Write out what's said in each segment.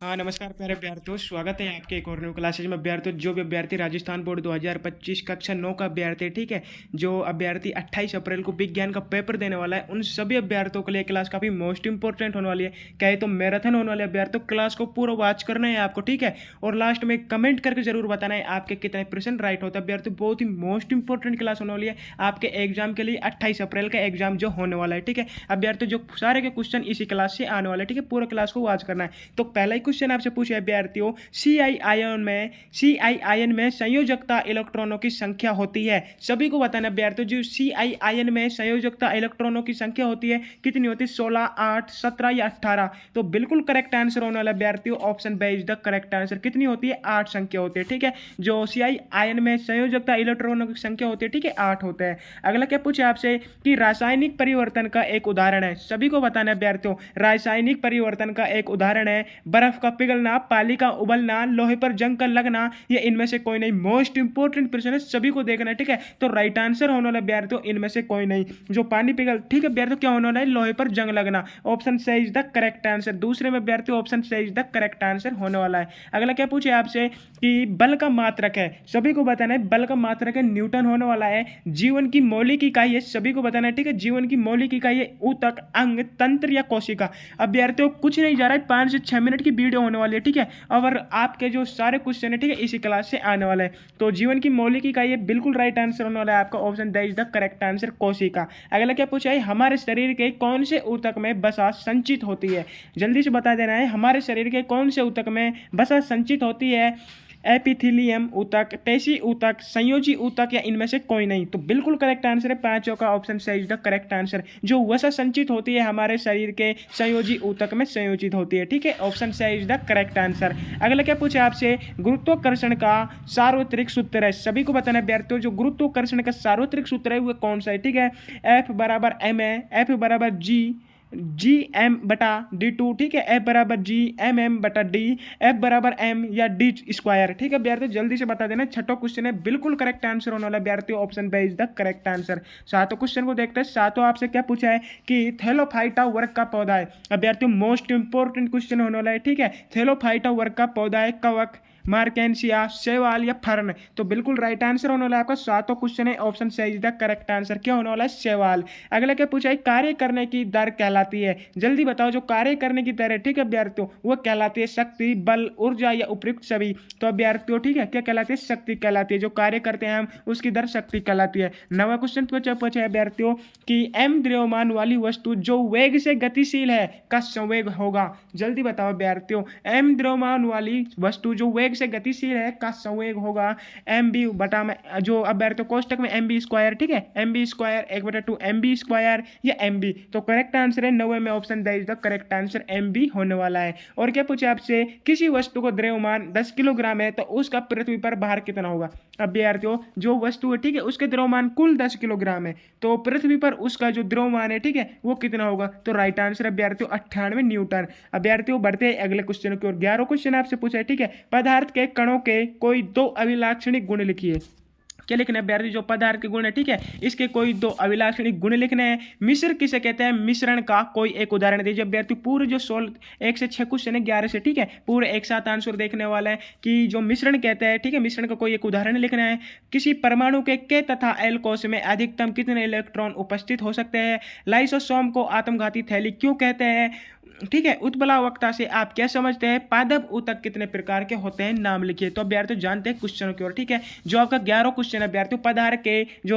हाँ, नमस्कार प्यारे अभ्यर्थियों, स्वागत है आपके एक और न्यू क्लासेज में। अभ्यर्थियों, जो भी अभ्यर्थी राजस्थान बोर्ड 2025 कक्षा 9 का अभ्यर्थी है, ठीक है, जो अभ्यर्थी 28 अप्रैल को विज्ञान का पेपर देने वाला है, उन सभी अभ्यर्थियों के लिए क्लास काफ़ी मोस्ट इंपॉर्टेंट होने वाली है। कहे तो मैराथन होने वाले अभ्यर्थियों, क्लास को पूरा वॉच करना है आपको, ठीक है, और लास्ट में कमेंट करके जरूर बताना है आपके कितने % राइट होता है। अभ्यर्थियों, बहुत ही मोस्ट इंपॉर्टेंट क्लास होने वाली है आपके एग्जाम के लिए। 28 अप्रैल का एग्जाम जो होने वाला है, ठीक है अभ्यर्थियों, जो सारे के क्वेश्चन इसी क्लास से आने वाले हैं, ठीक है, पूरा क्लास को वॉच करना है। तो पहला ही क्वेश्चन आपसे पूछे अभ्यर्थियों, CI में संयोजकता इलेक्ट्रॉनों की संख्या होती है। सभी को बताना अभ्यर्थियों, जो CI में संयोजकता इलेक्ट्रॉनों की संख्या होती है कितनी होती है? 16, 8, 17 या 18? तो बिल्कुल करेक्ट आंसर होने वाला अभ्यर्थियों, option B is the correct answer. कितनी होती है? 8 संख्या होती है, ठीक है। जो CI में संयोजकता इलेक्ट्रॉनों की संख्या होती है, ठीक है, 8 होते हैं। अगला क्या पूछे आपसे कि रासायनिक परिवर्तन का एक उदाहरण है। सभी को बताना अभ्यर्थियों, रासायनिक परिवर्तन का एक उदाहरण है बर्फ का पिघलना, पानी का उबलना, लोहे पर जंग का लगना, ये इनमें से कोई नहीं। मोस्ट इंपोर्टेंट प्रश्न है, सभी को देखना है, ठीक है। तो राइट आंसर होने वाला अभ्यर्थियों इनमें से कोई नहीं। जो पानी पिघल, ठीक है अभ्यर्थियों, क्या होने वाला है? लोहे पर जंग लगना। Option C is the correct answer. दूसरे में अभ्यर्थियों option C is the correct answer होने वाला है। अगला क्या पूछे आपसे कि बल का मात्रक है। सभी को बताना है बल का मात्रक है न्यूटन होने वाला है। जीवन की मौलिक इकाई है, सभी को बताना है, ठीक है। जीवन की मौलिक इकाई है ऊतक, अंग, तंत्र या कोशिका। अभ्यर्थियों कुछ नहीं जा रहा है, 5 से 6 मिनट की वीडियो होने वाली है, ठीक है। और आपके जो सारे क्वेश्चन है, ठीक है, इसी क्लास से आने वाले हैं। तो जीवन की मौलिक इकाई है, बिल्कुल राइट आंसर होने वाला है आपका, option the is the correct answer, कोशिका। अगला क्या पूछा है, हमारे शरीर के कौन से ऊतक में वसा संचित होती है? जल्दी से बता देना है, हमारे शरीर के कौन से ऊतक में वसा संचित होती है? एपिथीलियम ऊतक, पेशी ऊतक, संयोजी ऊतक या इनमें से कोई नहीं? तो बिल्कुल करेक्ट आंसर है पांचों का, option C is the correct answer. जो वसा संचित होती है हमारे शरीर के संयोजी ऊतक में संयोजित होती है, ठीक है, option C is the correct answer. अगला क्या पूछे आपसे, गुरुत्वाकर्षण का सार्वत्रिक सूत्र है। सभी को बताना है अभ्यर्थियों, जो गुरुत्वाकर्षण का सार्वत्रिक सूत्र है वो कौन सा है, ठीक है। F बराबर m है, F बराबर G m/d2, ठीक है। F बराबर G m/d, F बराबर m या d स्क्वायर, ठीक है अभ्यर्थियों, जल्दी से बता देना। छठा क्वेश्चन है, बिल्कुल करेक्ट आंसर होने वाला अभ्यर्थियों, option B is the correct answer. सातों क्वेश्चन को देखते हैं। सातों आपसे क्या पूछा है कि थैलोफाइटा वर्ग का पौधा है। अभ्यर्थियों मोस्ट इंपोर्टेंट क्वेश्चन होने वाला है, ठीक है। थैलोफाइटा वर्ग का पौधा है कवक, मार्केंसिया, शैवाल या फर्न? तो बिल्कुल राइट आंसर होने वाला है आपका, सातों क्वेश्चन है, option C is the correct answer. क्या होने वाला है? शैवाल। अगला क्या पूछा है, कार्य करने की दर कहलाती है। जल्दी बताओ, जो कार्य करने की दर है, ठीक है अभ्यर्थियों, वो कहलाती है शक्ति, बल, ऊर्जा या उपयुक्त सभी? तो अभ्यर्थियों, ठीक है, क्या कहलाती है? शक्ति कहलाती है। जो कार्य करते हैं हम, उसकी दर शक्ति कहलाती है। नवा क्वेश्चन पूछा है अभ्यर्थियों कि m द्रव्यमान वाली वस्तु जो वेग से गतिशील है का संवेग होगा। जल्दी बताओ अभ्यर्थियों, m द्रव्यमान वाली वस्तु जो वेग से गतिशील है का संवेग होगा mb बटा में, जो अभ्यर्थियों कोष्टक में mb स्क्वायर, ठीक है, mb स्क्वायर 1/2 mb स्क्वायर या mb? तो करेक्ट आंसर है 9 में, option the is the correct answer, mb होने वाला है। और क्या पूछे आपसे, किसी वस्तु को द्रव्यमान 10 किलोग्राम है तो उसका पृथ्वी पर भार कितना होगा? अभ्यर्थियों जो वस्तु है, ठीक है, उसके द्रव्यमान कुल 10 किलोग्राम है, तो पृथ्वी पर उसका जो द्रव्यमान है, ठीक है, वो कितना होगा? तो राइट आंसर अभ्यर्थियों 98 न्यूटन। अभ्यर्थियों बढ़ते हैं अगले क्वेश्चन की ओर। 11 क्वेश्चन आपसे पूछा है, ठीक है। पदार्थ के कणों के कोई 2 अभिलाक्षणिक गुण लिखिए। क्या लिखना है अभ्यर्थी? जो पदार्थ के गुण है, ठीक है, इसके कोई 2 अभिलाक्षणिक गुण लिखने हैं। मिश्र किसे कहते हैं? मिश्रण का कोई एक उदाहरण दीजिए अभ्यर्थी। पूरे जो 1 से 6 क्वेश्चन है, 11 से, ठीक है, पूरे एक साथ आंसर देखने वाला है कि जो मिश्रण कहते हैं, ठीक है, मिश्रण का कोई एक उदाहरण लिखना है। किसी परमाणु के तथा एल कोश में अधिकतम कितने इलेक्ट्रॉन उपस्थित हो सकते हैं? लाइसोसोम को आत्मघाती थैली क्यों कहते हैं? ठीक है, उत्प्लावकता से आप क्या समझते हैं? पादप ऊतक कितने प्रकार के होते हैं? नाम लिखिए। तो अभ्यर्थियों जानते हैं क्वेश्चनों की ओर, ठीक है। जो आपका 11 क्वेश्चन है अभ्यर्थियों,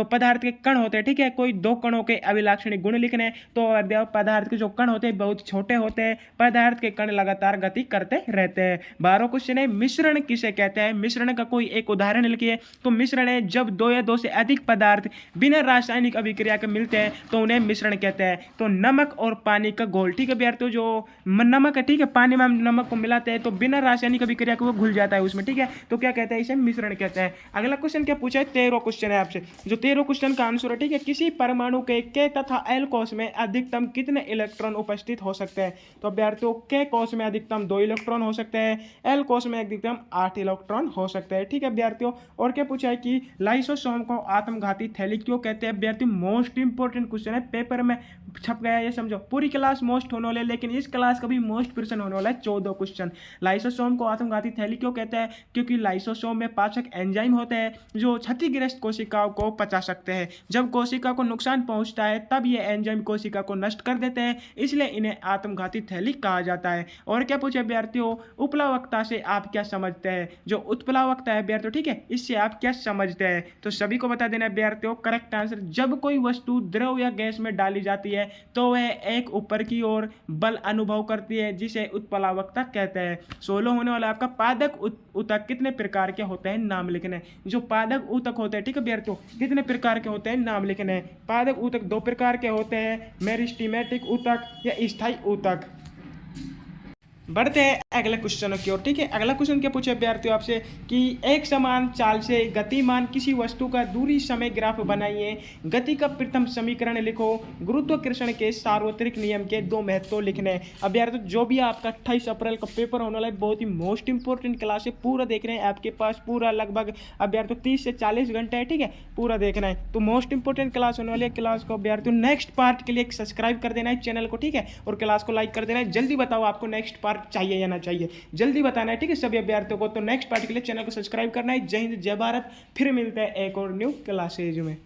पदार्थ के कण होते हैं, ठीक है, कोई 2 कणों के अभिलाक्षणिक गुण लिखने हैं। तो पदार्थ के जो कण होते हैं बहुत छोटे होते हैं, पदार्थ के कण लगातार गति करते रहते हैं। 12 क्वेश्चन है, मिश्रण किसे कहते हैं? मिश्रण का कोई एक उदाहरण लिखिए। तो मिश्रण है जब 2 या 2 से अधिक पदार्थ बिना रासायनिक अभिक्रिया के मिलते हैं तो उन्हें मिश्रण कहते हैं। तो नमक और पानी का घोल, ठीक है अभ्यर्थियों, जो नमक है, ठीक है, पानी में हम नमक को मिलाते हैं तो बिना रासायनिक अभिक्रिया के वो घुल जाता है उसमें, ठीक है, तो क्या कहते हैं? इसे मिश्रण कहते हैं। अगला क्वेश्चन क्या पूछा है? 13 क्वेश्चन है आपसे। जो 13 क्वेश्चन का आंसर है, ठीक है, किसी परमाणु के तथा एल कोश में अधिकतम कितने इलेक्ट्रॉन उपस्थित हो सकते हैं? तो अभ्यर्थियों के कोश में अधिकतम 2 इलेक्ट्रॉन हो सकते हैं, एल कोश में अधिकतम 8 इलेक्ट्रॉन हो सकते हैं, ठीक है अभ्यर्थियों। और क्या पूछा है कि लाइसोसोम को आत्मघाती थैली क्यों कहते हैं? अभ्यर्थी मोस्ट इंपोर्टेंट क्वेश्चन है, पेपर में छप गया ये समझो। पूरी क्लास मोस्ट होने वाले, लेकिन इस क्लास का भी मोस्ट क्वेश्चन होने वाला है 14 क्वेश्चन। लाइसोसोम को आत्मघाती थैली क्यों कहते हैं? क्योंकि लाइसोसोम में पाचक एंजाइम होते हैं जो क्षतिग्रस्त कोशिकाओं को पचा सकते हैं। जब कोशिका को नुकसान पहुंचता है तब ये एंजाइम कोशिका को नष्ट कर देते हैं, इसलिए इन्हें आत्मघाती थैली कहा जाता है। और क्या पूछे अभ्यर्थियों, उपप्लावकता से आप क्या समझते हैं? जो उत्प्लावकता है अभ्यर्थियों, ठीक है, इससे आप क्या समझते हैं? तो सभी को बता देना अभ्यर्थियों, करेक्ट आंसर, जब कोई वस्तु द्रव या गैस में डाली जाती है तो वह एक ऊपर की ओर बल अनुभव करती है, जिसे उत्प्लावकता कहते हैं। 16 होने वाला आपका पादक ऊतक कितने प्रकार के होते हैं? नाम लिखने। जो पादक ऊतक होते हैं, ठीक है अभ्यर्थियों, कितने प्रकार के होते हैं? नाम लिखने। पादक ऊतक 2 प्रकार के होते हैं, मेरिस्टेमेटिक ऊतक या स्थायी ऊतक। बढ़ते हैं अगले क्वेश्चन की ओर, ठीक है। अगला क्वेश्चन क्या पूछे अभ्यर्थियों आपसे कि एक समान चाल से गतिमान किसी वस्तु का दूरी समय ग्राफ बनाइए। गति का प्रथम समीकरण लिखो। गुरुत्वाकर्षण के सार्वत्रिक नियम के 2 महत्व लिखने। अभ्यर्थियों जो भी आपका 28 अप्रैल का पेपर होने वाला है, बहुत ही मोस्ट इंपॉर्टेंट क्लास है, पूरा देख रहे हैं। आपके पास पूरा लगभग अभ्यर्थियों 30 से 40 घंटे है, ठीक है, पूरा देखना है। तो मोस्ट इंपॉर्टेंट क्लास होने वाली है। क्लास को अभ्यर्थियों नेक्स्ट पार्ट के लिए सब्सक्राइब कर देना है चैनल को, ठीक है, और क्लास को लाइक कर देना है। जल्दी बताओ आपको नेक्स्ट पार्ट चाहिए या ना चाहिए, जल्दी बताना है, ठीक है सभी अभ्यर्थियों को। तो नेक्स्ट पार्ट के लिए चैनल को सब्सक्राइब करना है। जय हिंद, जय भारत। फिर मिलते हैं एक और न्यू क्लासेज में।